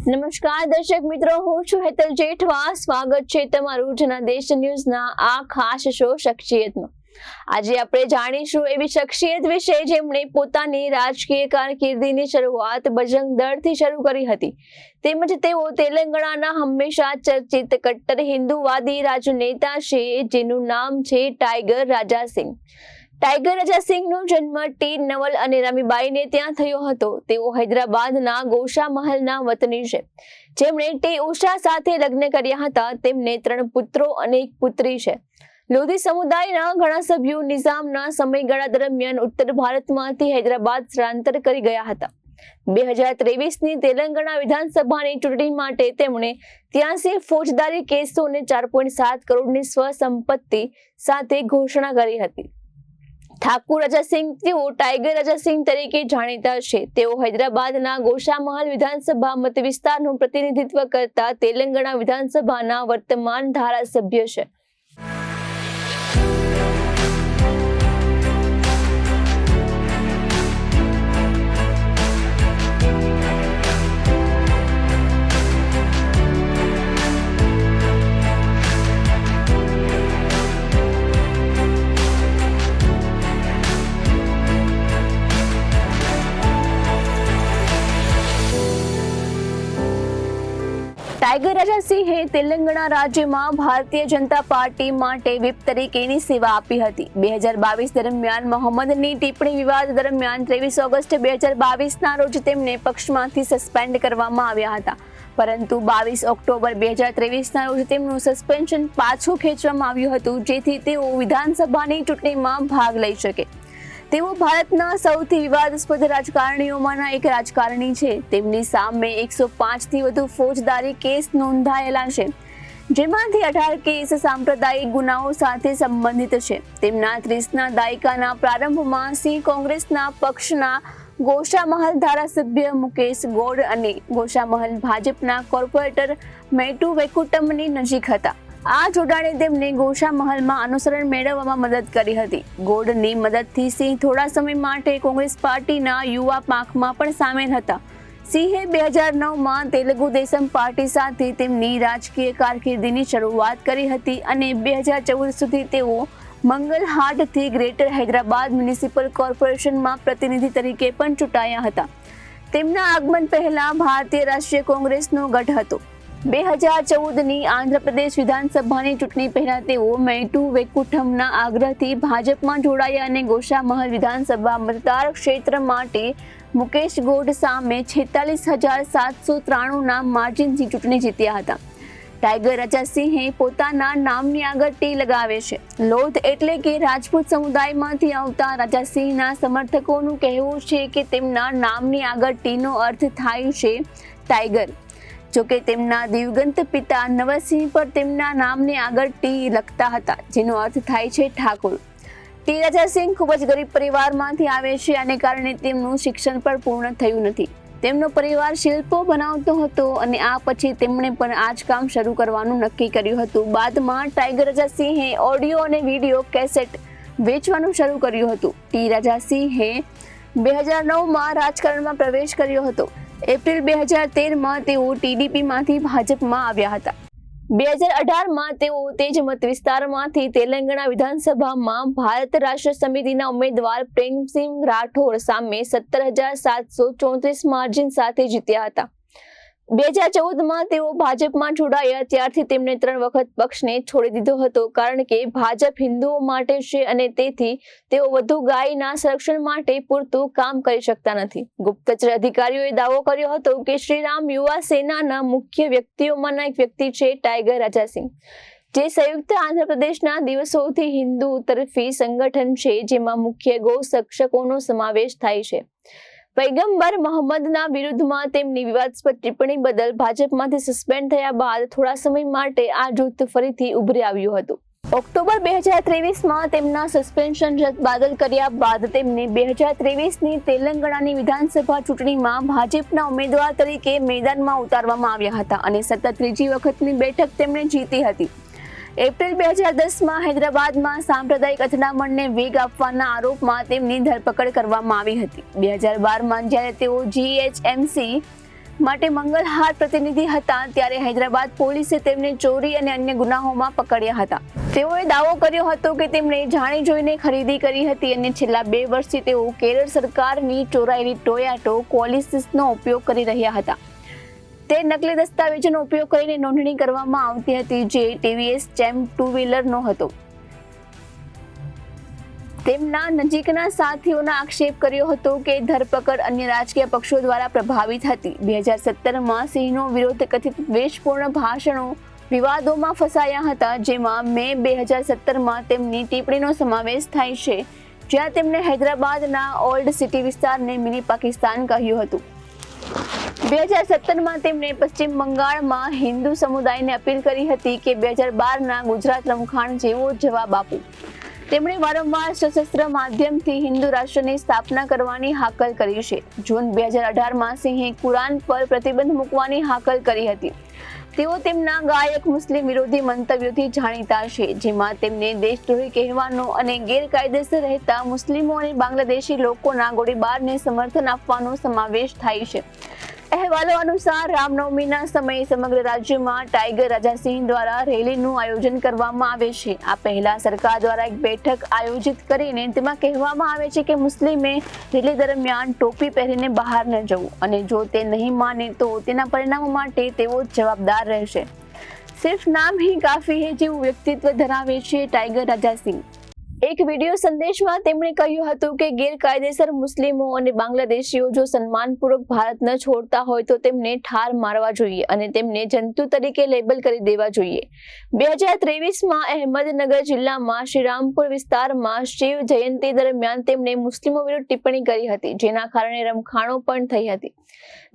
નમસ્કાર દર્શક મિત્રો, હું છું હેતલ જેઠવા. સ્વાગત છે તમારું જનાદેશ ન્યૂઝના આ ખાસ શો શખ્સિયતમાં. આજે આપણે જાણીશું એવી શખ્સિયત વિશે જેમણે પોતાની રાજકીય કારકિર્દીની શરૂઆત બજરંગ દળથી શરૂ કરી હતી, તેમજ તેઓ તેલંગાણાના હંમેશા ચર્ચિત કટ્ટર હિન્દુવાદી રાજનેતા છે, જેનું નામ છે ટાઈગર રાજા સિંહ. ટાઈગર રાજા સિંહનો જન્મ ટી નવલ અને રમીબાઈને ત્યાં થયો હતો. તેઓ હૈદરાબાદના ગોશા મહલના વતની છે, જેમણે ટી ઉષા સાથે લગ્ન કર્યા હતા. તેમને 3 પુત્રો અને 1 પુત્રી છે. લોધી સમુદાયના ઘણા સભ્યો નિઝામના સમયગાળા દરમિયાન ઉત્તર ભારતમાંથી હૈદરાબાદ સ્થળાંતર કરી ગયા હતા. 2023ની તેલંગાણા વિધાનસભાની ચૂંટણી માટે તેમણે 83 ફોજદારી કેસો અને 4.7 કરોડની સ્વસંપત્તિ સાથે ઘોષણા કરી હતી. ઠાકુર રાજા સિંહ તેઓ ટાઈગર રાજા સિંહ તરીકે જાણીતા છે. તેઓ હૈદરાબાદના ગોશા મહલ વિધાનસભા મત વિસ્તારનું પ્રતિનિધિત્વ કરતા તેલંગાણા વિધાનસભાના વર્તમાન ધારાસભ્ય છે. ટાઈગર રાજા સિંહે તેલંગાણા રાજ્યમાં ભારતીય જનતા પાર્ટી માટે વ્હીપ તરીકેની સેવા આપી હતી. 2022 દરમિયાન મોહમ્મદની ટિપ્પણી વિવાદ દરમિયાન 23 ઓગસ્ટ 2022ના રોજ તેમને પક્ષમાંથી સસ્પેન્ડ કરવામાં આવ્યા હતા, પરંતુ 22 ઓક્ટોબર 2023ના રોજ તેમનું સસ્પેન્શન પાછું ખેંચવામાં આવ્યું હતું, જેથી તેઓ વિધાનસભાની ચૂંટણીમાં ભાગ લઈ શકે. તેઓ ભારતના સૌથી વિવાદાસ્પદ રાજકારણીઓમાંના એક રાજકારણી છે. તેમની સામે 105થી વધુ ફોજદારી કેસ નોંધાયેલા છે, જેમાંથી 18 કેસ સાંપ્રદાયિક ગુનાઓ સાથે સંબંધિત છે. તેમના 30ના દાયકાના પ્રારંભમાં સિંહ કોંગ્રેસના પક્ષના ગોશા મહલ ધારાસભ્ય મુકેશ ગૌડ અને ગોશા મહલ ભાજપના કોર્પોરેટર મેટુ વેકુટમની નજીક હતા. આ જોડાણે તેમને ગોશા મહલમાં અનુસરણ મેળવવામાં મદદ કરી હતી. ગોડની મદદથી સિંહ થોડા સમય માટે કોંગ્રેસ પાર્ટીના યુવા પાંખમાં પણ સામેલ હતા. સિંહે 2009માં તેલુગુ દેશમ પાર્ટી સાથે તેમની રાજકીય કારકિર્દીની શરૂઆત કરી હતી અને 2014 સુધી તેઓ મંગલહાટથી ગ્રેટર હૈદરાબાદ મ્યુનિસિપલ કોર્પોરેશનમાં પ્રતિનિધિ તરીકે પણ ચૂંટાયા હતા. તેમના આગમન પહેલા ભારતીય રાષ્ટ્રીય કોંગ્રેસનો ગઢ હતો. 2014ની આંધ્રપ્રદેશ વિધાનસભાની ચૂંટણી પહેલા તેઓ મેટુ વેકુટમના આગ્રહથી ભાજપમાં જોડાયા અને ગોશા મહલ વિધાનસભા મતદાર ક્ષેત્ર માટે મુકેશ ગૌડ સામે 46,793ના માર્જિનથી ચૂંટણી જીત્યા હતા. ટાઈગર રાજા સિંહે પોતાના નામની આગળ ટી લગાવે છે. લોધ એટલે કે રાજપૂત સમુદાયમાંથી આવતા રાજા સિંહના સમર્થકોનું કહેવું છે કે તેમના નામની આગળ ટીનો અર્થ થાય છે ટાઈગર. જોકે તેમના દિવગંત પિતા નવસિંહ પર તેમના નામને આગળ ટી લખતા હતા, જેનો અર્થ થાય છે ઠાકોર. ટી રાજા સિંહ ખૂબ જ ગરીબ પરિવારમાંથી આવે છે, આને કારણે તેમનું શિક્ષણ પણ પૂર્ણ થયું નથી. તેમનો પરિવાર શિલ્પો બનાવતો હતો અને આ પછી તેમણે પણ આ જ કામ શરૂ કરવાનું નક્કી કર્યું હતું. બાદમાં ટાઈગર રાજા સિંહે ઓડિયો અને વિડીયો કેસેટ વેચવાનું શરૂ કર્યું હતું. ટી રાજા સિંહે 2009માં રાજકારણમાં પ્રવેશ કર્યો હતો. એપ્રિલ 2013માં તેઓ ટીડીપીમાંથી ભાજપમાં આવ્યા હતા. 2018માં તેઓ તે જ મત વિસ્તારમાંથી તેલંગાણા વિધાનસભામાં ભારત રાષ્ટ્ર સમિતિના ઉમેદવાર પ્રેમસિંહ રાઠોડ સામે 17,734 માર્જિન સાથે જીત્યા હતા. 2014માં તેઓ ભાજપમાં જોડાયા ત્યારથી તેમણે 3 વખત પક્ષને છોડી દીધો હતો, કારણ કે ભાજપ હિન્દુઓ માટે છે અને તેથી તેઓ વધુ ગાયના સંરક્ષણ માટે પૂરતું કામ કરી શકતા નથી. ગુપ્તચર અધિકારીઓએ દાવો કર્યો હતો કે શ્રીરામ યુવા સેનાના મુખ્ય વ્યક્તિઓમાંના એક વ્યક્તિ છે ટાઈગર રાજા સિંહ, જે સંયુક્ત આંધ્રપ્રદેશના દિવસોથી હિન્દુ તરફી સંગઠન છે, જેમાં મુખ્ય ગૌ રક્ષકોનો સમાવેશ થાય છે. પૈગંબર મોહમ્મદના વિરુદ્ધમાં તેમની વિવાદાસ્પદ ટિપ્પણી બદલ ભાજપમાંથી સસ્પેન્ડ થયા બાદ થોડા સમય માટે આ જૂથ ફરીથી ઉભરી આવ્યું હતું. ઓક્ટોબર 2023માં તેમના સસ્પેન્શન રદ બાદલ કર્યા બાદ તેમને 2023ની તેલંગાણાની વિધાનસભા ચૂંટણીમાં ભાજપના ઉમેદવાર તરીકે મેદાનમાં ઉતારવામાં આવ્યા હતા અને સતત ત્રીજી વખતની બેઠક તેમણે જીતી હતી. એપ્રિલ 2010માં હૈદરાબાદમાં સાંપ્રદાયિક અથડામણને વેગ આપવાના આરોપમાં તેમની ધરપકડ કરવામાં આવી હતી. 2012માં જ્યારે તેઓ GHMC માટે મંગલહાર પ્રતિનિધિ હતા ત્યારે હૈદરાબાદ પોલીસે તેમને ચોરી અને અન્ય ગુનાઓમાં પકડ્યા હતા. તેઓએ દાવો કર્યો હતો કે તેમણે જાણી જોઈને ખરીદી કરી હતી અને છેલ્લા 2 વર્ષથી તેઓ કેરળ સરકારની ચોરાયેલી ટોયોટા કોલિસનો ઉપયોગ કરી રહ્યા હતા. તે નકલી દસ્તાવેજોનો ઉપયોગ કરીને નોંધણી કરવામાં આવતી હતી જે TVS ચેમ્પ 2 વ્હીલરનો હતો. તેમના નજીકના સાથીઓના આક્ષેપ કર્યો હતો કે ધરપકડ અન્ય રાજકીય પક્ષો દ્વારા પ્રભાવિત હતી. 2017માં સિંહનો વિરોધ કથિત દ્વેષપૂર્ણ ભાષણો વિવાદોમાં ફસાયા હતા, જેમાં મે 2017માં તેમની ટિપ્પણીનો સમાવેશ થાય છે, જ્યાં તેમણે હૈદરાબાદના ઓલ્ડ સિટી વિસ્તારને મિની પાકિસ્તાન કહ્યું હતું. 2017માં તેમણે પશ્ચિમ બંગાળમાં હિન્દુ સમુદાયને અપીલ કરી હતી કે 2012ના ગુજરાત રમખાણ જેવો જવાબ આપો. તેમણે વારંવાર સશસ્ત્ર માધ્યમથી હિન્દુ રાષ્ટ્રની સ્થાપના કરવાની હાકલ કરી છે. જૂન 2018માં સિંહે કુરાન પર પ્રતિબંધ મૂકવાની હાકલ કરી હતી. તેઓ તેમના ગાયક મુસ્લિમ વિરોધી મંતવ્યોથી જાણીતા છે, જેમાં તેમને દેશદ્રોહી કહેવાનો અને ગેરકાયદેસર રહેતા મુસ્લિમો અને બાંગ્લાદેશી લોકોના ગોળીબારને સમર્થન આપવાનો સમાવેશ થાય છે. અહેવાલો અનુસાર રામનવમીના સમયે સમગ્ર રાજ્યમાં ટાઈગર રાજા સિંહ દ્વારા રેલીનું આયોજન કરવામાં આવે છે. આ પહેલા સરકાર દ્વારા એક બેઠક આયોજિત કરીને તેમાં કહેવામાં આવે છે કે મુસ્લિમે રેલી દરમિયાન ટોપી પહેરીને બહાર ન જવું અને જો તે નહીં માને તો તેના પરિણામો માટે તેઓ જવાબદાર રહેશે. સિર્ફ નામ હી કાફી હે જેવું વ્યક્તિત્વ ધરાવે છે ટાઈગર રાજા સિંહ. એક વિડીયો સંદેશમાં તેમણે કહ્યું હતું કે ગેરકાયદેસર મુસ્લિમો અને બાંગ્લાદેશીઓ જો સન્માનપૂર્વક ભારત ન છોડતા હોય તો તેમને ઠાર મારવા જોઈએ અને તેમને જંતુ તરીકે લેબલ કરી દેવા જોઈએ. 2023માં અહેમદનગર જિલ્લામાં શ્રીરામપુર વિસ્તારમાં શિવ જયંતિ દરમિયાન તેમણે મુસ્લિમો વિરુદ્ધ ટિપ્પણી કરી હતી, જેના કારણે રમખાણો પણ થઈ હતી.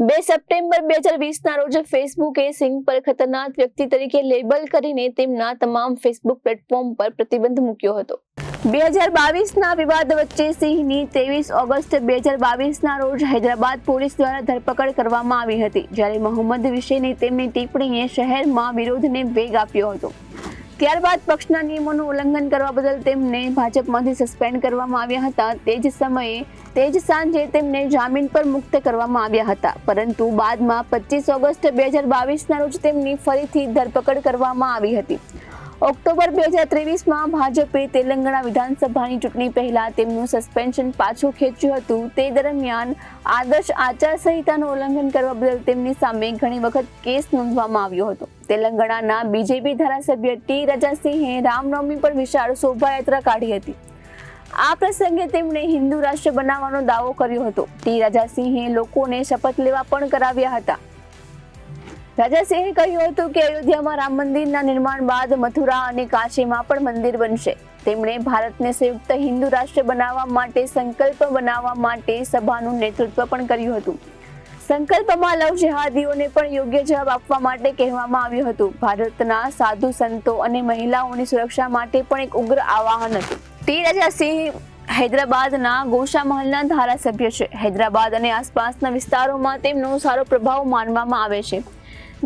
2 સપ્ટેમ્બર 2020ના રોજ ફેસબુકે સિંહ પર ખતરનાક વ્યક્તિ તરીકે લેબલ કરીને તેમના તમામ ફેસબુક પ્લેટફોર્મ પર પ્રતિબંધ મૂક્યો હતો. 2022ના વિવાદ વચ્ચે સિંહની 23 ઓગસ્ટ 2022ના રોજ હૈદરાબાદ પોલીસ દ્વારા ધરપકડ કરવામાં આવી હતી, જ્યારે મોહમ્મદ વિશેની તેમની ટિપ્પણીએ શહેરમાં વિરોધને વેગ આપ્યો હતો. ત્યારબાદ પક્ષના નિયમોનું ઉલ્લંઘન કરવા બદલ તેમને ભાજપમાંથી સસ્પેન્ડ કરવામાં આવ્યા હતા. તે જ સાંજે તેમને જામીન પર મુક્ત કરવામાં આવ્યા હતા, પરંતુ બાદમાં 25 ઓગસ્ટ 2022ના રોજ તેમની ફરીથી ધરપકડ કરવામાં આવી હતી. ઓક્ટોબર 2023માં ભાજપે તેલંગાણા વિધાનસભાની ચૂંટણી પહેલા તેમનું સસ્પેન્શન પાછું ખેંચ્યું હતું. તે દરમિયાન આદર્શ આચારસંહિતાનું ઉલ્લંઘન કરવા બદલ તેમની સામે ઘણી વખત કેસ નોંધવામાં આવ્યો હતો. તેલંગાણાના BJP ધારાસભ્ય T રાજાસિંહે રામનવમી પર વિશાળ શોભાયાત્રા કાઢી હતી. આ પ્રસંગે તેમણે હિન્દુ રાષ્ટ્ર બનાવવાનો દાવો કર્યો હતો. T રાજાસિંહે લોકોને શપથ લેવા પણ કરાવ્યા હતા. રાજાસિંહે કહ્યું હતું કે અયોધ્યામાં રામ મંદિરના નિર્માણ બાદ મથુરા અને કાશીમાં પણ મંદિર બનશે. તેમણે ભારતને સંયુક્ત હિન્દુ રાષ્ટ્ર બનાવવા માટે સંકલ્પ બનાવવા માટે સભાનું નેતૃત્વ પણ કર્યું હતું. સંકલ્પમાં લવ જેહાદીઓને પણ યોગ્ય જવાબ આપવા માટે કહેવામાં આવ્યું હતું. ભારતના સાધુ સંતો અને મહિલાઓની સુરક્ષા માટે પણ એક ઉગ્ર આહ્વાન હતું. T રાજાસિંહ હૈદરાબાદના ગોશા મહલના ધારાસભ્ય છે. હૈદરાબાદ અને આસપાસના વિસ્તારોમાં તેમનો સારો પ્રભાવ માનવામાં આવે છે.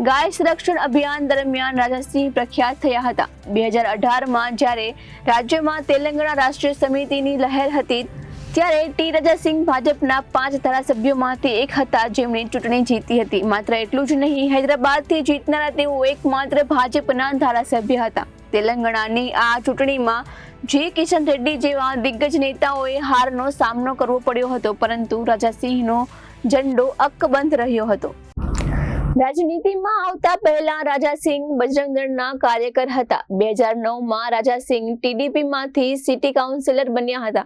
ગાય સંરક્ષણ અભિયાન દરમિયાન રાજાસિંહ પ્રખ્યાત થયા હતા. 2018માં જ્યારે રાજ્યમાં તેલંગાણા રાષ્ટ્રીય સમિતિની લહેર હતી ત્યારે T રાજાસિંહ ભાજપના 5 ધારાસભ્યોમાંથી એક હતા જેમણે ચૂંટણી જીતી હતી. માત્ર એટલું જ નહીં, હૈદરાબાદથી જીતનારા તેઓ એકમાત્ર ભાજપના ધારાસભ્ય હતા. તેલંગાણાની આ ચૂંટણીમાં G કિશન રેડ્ડી જેવા દિગ્ગજ નેતાઓએ હારનો સામનો કરવો પડ્યો હતો, પરંતુ રાજાસિંહનો ઝંડો અકબંધ રહ્યો હતો. રાજનીતિમાં આવતા પહેલા રાજાસિંહ બજરંગ દળના કાર્યકર હતા. 2009માં રાજાસિંહ TDPમાંથી સિટી કાઉન્સિલર બન્યા હતા.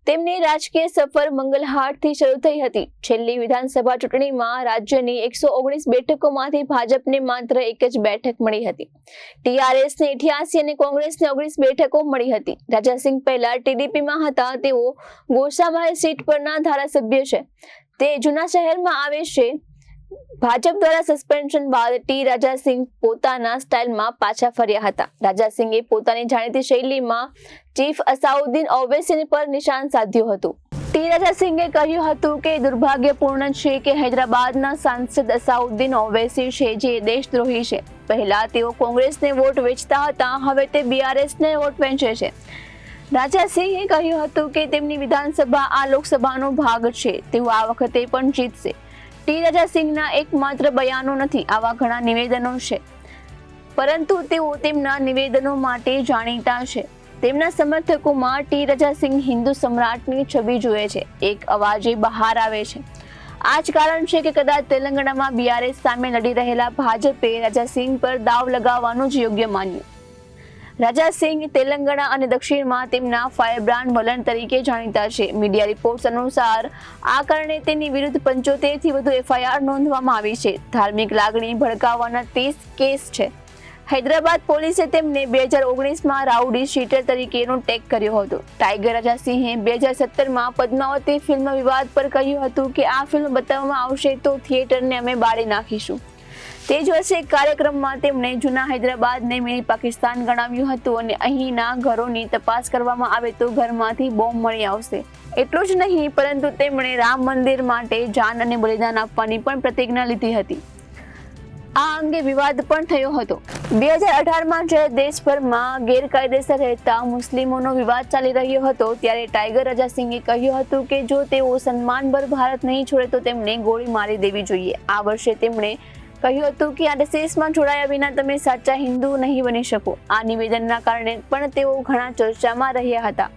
તેમની રાજકીય સફર મંગલહાટથી શરૂ થઈ હતી. છેલ્લી વિધાનસભા ચૂંટણીમાં રાજ્યની 119 બેઠકોમાંથી ભાજપને માત્ર 1 જ બેઠક મળી હતી. TRSને 88 અને કોંગ્રેસને 19 બેઠકો મળી હતી. રાજાસિંહ પહેલા TDPમાં હતા. તેઓ ગોશામહલ સીટ પરના ધારાસભ્ય છે. તે જૂના શહેરમાં આવે છે. ભાજપ દ્વારા સસ્પેન્શન બાદ ટી રાજાસિંહ પોતાના સ્ટાઇલમાં પાછા ફર્યા હતા. રાજાસિંહે પોતાની જાણીતી શૈલીમાં ચીફ અસાઉદ્દીન ઓવૈસી પર નિશાન સાધ્યું હતું. ટી રાજાસિંહે કહ્યું હતું કે દુર્ભાગ્યપૂર્ણ છે કે હૈદરાબાદના સાંસદ અસાઉદ્દીન ઓવૈસી છે જે દેશદ્રોહી છે. પહેલા તેઓ કોંગ્રેસને વોટ વેચતા હતા, હવે તે બીઆરએસને વોટ વેચે છે. રાજાસિંહે કહ્યું હતું કે તેમની વિધાનસભા આ લોકસભાનો ભાગ છે, તેઓ આ વખતે પણ જીતશે. ટી રાજાસિંહના એકમાત્ર બયાનો નથી, આવા ઘણા નિવેદનો છે, પરંતુ તેઓ તેમના નિવેદનો માટે જાણીતા છે. તેમના સમર્થકોમાં ટી રાજાસિંહ હિન્દુ સમ્રાટની છબી જુએ છે, એક અવાજે બહાર આવે છે. આ જ કારણ છે કે કદાચ તેલંગાણામાં બીઆરએસ સામે લડી રહેલા ભાજપે રાજાસિંહ પર દાવ લગાવવાનું જ યોગ્ય માન્યું. રાજાસિંહ તેલંગાણા અને દક્ષિણમાં તેમના ફાયરબ્રાન્ડ વલણ તરીકે જાણીતા છે. મીડિયા રિપોર્ટ્સ અનુસાર આ કારણે તેની વિરુદ્ધ 75 થી વધુ એફઆઈઆર નોંધવામાં આવી છે. ધાર્મિક લાગણી ભડકાવવાના 30 કેસ છે. હૈદરાબાદ પોલીસે તેમને 2019માં રાઉડી શીટર તરીકેનો ટેગ કર્યો હતો. ટાઈગર રાજાસિંહે 2017માં પદ્માવતી ફિલ્મ વિવાદ પર કહ્યું હતું કે આ ફિલ્મ બતાવવામાં આવશે તો થિયેટરને અમે બાળી નાખીશું. તે જ વર્ષે કાર્યક્રમમાં તેમણે જૂના હૈદરાબાદને મિની પાકિસ્તાન ગણાવ્યું હતું અને અહીંના ઘરોની તપાસ કરવામાં આવે તો ઘરમાંથી બોમ્બ મળી આવશે. એટલું જ નહીં, પરંતુ તેમણે રામ મંદિર માટે જાન અને બલિદાન આપવાની પણ પ્રતિજ્ઞા લીધી હતી. આ અંગે વિવાદ પણ થયો હતો. 2018માં જ્યારે દેશભરમાં ગેરકાયદેસર રહેતા મુસ્લિમોનો વિવાદ ચાલી રહ્યો હતો ત્યારે ટાઈગર રાજાસિંહે કહ્યું હતું કે જો તેઓ સન્માનભર ભારત નહીં છોડે તો તેમને ગોળી મારી દેવી જોઈએ. આ વર્ષે તેમણે કહ્યું હતું કે આરએસએસમાં જોડાયા વિના તમે સાચા હિન્દુ નહીં બની શકો. આ નિવેદનના કારણે પણ તેઓ ઘણા ચર્ચામાં રહ્યા હતા.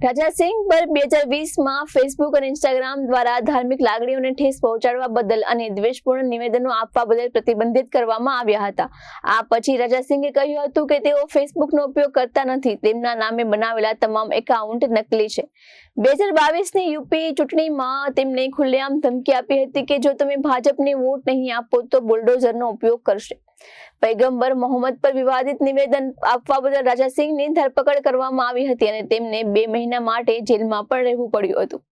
રાજાસિંહ પર 2020માં ફેસબુક અને ઇન્સ્ટાગ્રામ દ્વારા ધાર્મિક લાગણીઓને ઠેસ પહોંચાડવા બદલ અને દ્વેષપૂર્ણ નિવેદનો આપવા બદલ પ્રતિબંધિત કરવામાં આવ્યા હતા. આ પછી રાજાસિંહે કહ્યું હતું કે તેઓ ફેસબુકનો ઉપયોગ કરતા નથી, તેમના નામે બનાવેલા તમામ એકાઉન્ટ નકલી છે. 2022ની યુપી ચૂંટણીમાં તેમણે ખુલ્લેઆમ ધમકી આપી હતી કે જો તમે ભાજપને વોટ નહીં આપો તો બુલડોઝરનો ઉપયોગ કરશે. પૈગંબર મોહમ્મદ પર વિવાદિત નિવેદન આપવા બદલ રાજાસિંહની ધરપકડ કરવામાં આવી હતી અને તેમને 2 મહિના માટે જેલમાં પણ રહેવું પડ્યું હતું.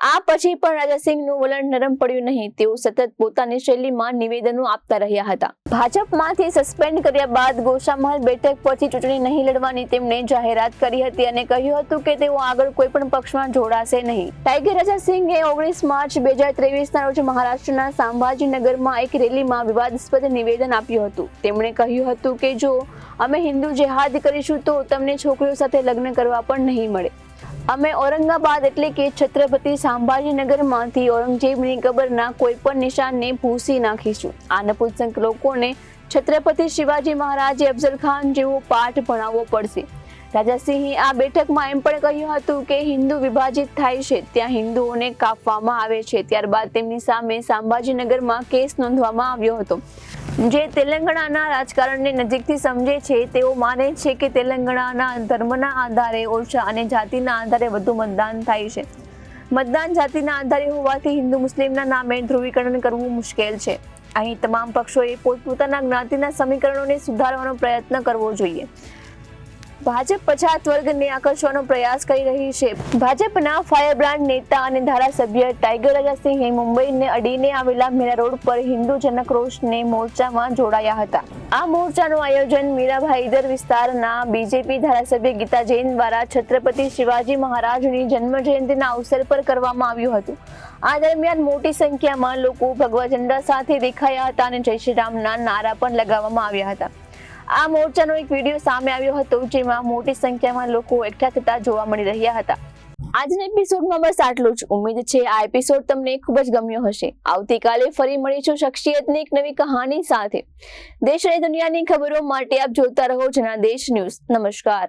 આ પછી પણ રાજાસિંહનું વલણ નરમ પડ્યું નહીં. તેઓ સતત પોતાની શૈલીમાં નિવેદનો આપતા રહ્યા હતા. ભાજપમાંથી સસ્પેન્ડ કર્યા બાદ ગોશામહલ બેઠક પરથી ચૂંટણી નહીં લડવાની તેમણે જાહેરાત કરી હતી અને કહ્યું હતું કે તેઓ આગળ કોઈ પણ પક્ષમાં જોડાશે નહીં. ટાઈગર રાજાસિંહે 19 માર્ચ 2023ના રોજ મહારાષ્ટ્રના સંભાજીનગરમાં એક રેલીમાં વિવાદાસ્પદ નિવેદન આપ્યું હતું. તેમણે કહ્યું હતું કે જો અમે હિન્દુ જેહાદ કરીશું તો તમને છોકરીઓ સાથે લગ્ન કરવા પણ નહીં મળે. અમે ઔરંગાબાદ એટલે કે છત્રપતિ સંભાજીનગરમાંથી ઔરંગઝેબની કબરના કોઈ પણ નિશાનને ભૂંસી નાખીશું. આ નપુંસક લોકોને છત્રપતિ શિવાજી મહારાજે અફઝલ ખાન જેવો પાઠ ભણાવવો પડશે. રાજાસિંહે આ બેઠકમાં એમ પણ કહ્યું હતું કે હિન્દુ વિભાજિત થાય છે ત્યાં હિન્દુઓને કાપવામાં આવે છે. ત્યારબાદ તેમની સામે સંભાજીનગરમાં કેસ નોંધવામાં આવ્યો હતો. જે તેલંગાણાના રાજકારણને નજીકથી સમજે છે તેઓ માને છે કે તેલંગાણાના ધર્મના આધારે ઓછા અને જાતિના આધારે વધુ મતદાન થાય છે. મતદાન જાતિના આધારે હોવાથી હિન્દુ મુસ્લિમના નામે ધ્રુવીકરણ કરવું મુશ્કેલ છે. અહીં તમામ પક્ષોએ પોતપોતાના જ્ઞાતિના સમીકરણોને સુધારવાનો પ્રયત્ન કરવો જોઈએ. ભાજપ પછાત વર્ગને આકર્ષવાનો પ્રયાસ કરી રહી છે. ભાજપના ફાયરબ્રાન્ડ નેતા અને ધારાસભ્ય ટાઈગર રાજાસિંહે મુંબઈને અડીને આવેલા મીરા રોડ પર હિન્દુ જનક્રોશને મોરચામાં જોડાયા હતા. આ મોરચાનું આયોજન મીરા ભાઈદર વિસ્તારના બીજેપી ધારાસભ્ય ગીતા જૈન દ્વારા છત્રપતિ શિવાજી મહારાજની જન્મ જયંતિના અવસર પર કરવામાં આવ્યું હતું. આ દરમિયાન મોટી સંખ્યામાં લોકો ભગવા ઝંડા સાથે દેખાયા હતા અને જય શ્રી રામના નારા પણ લગાવવામાં આવ્યા હતા. આ મોરચાનો એક વિડીયો સામે આવ્યો હતો જેમાં મોટી સંખ્યામાં લોકો એકઠા થતા જોવા મળી રહ્યા હતા. આજના એપિસોડમાં બસ આટલું જ. ઉમ્મીદ છે આ એપિસોડ તમને ખૂબ જ ગમ્યો હશે. આવતીકાલે ફરી મળીશું શખ્સિયતની એક નવી કહાની સાથે. દેશ અને દુનિયાની ખબરો માટે આપ જોતા રહો જનાદેશ ન્યૂઝ. નમસ્કાર.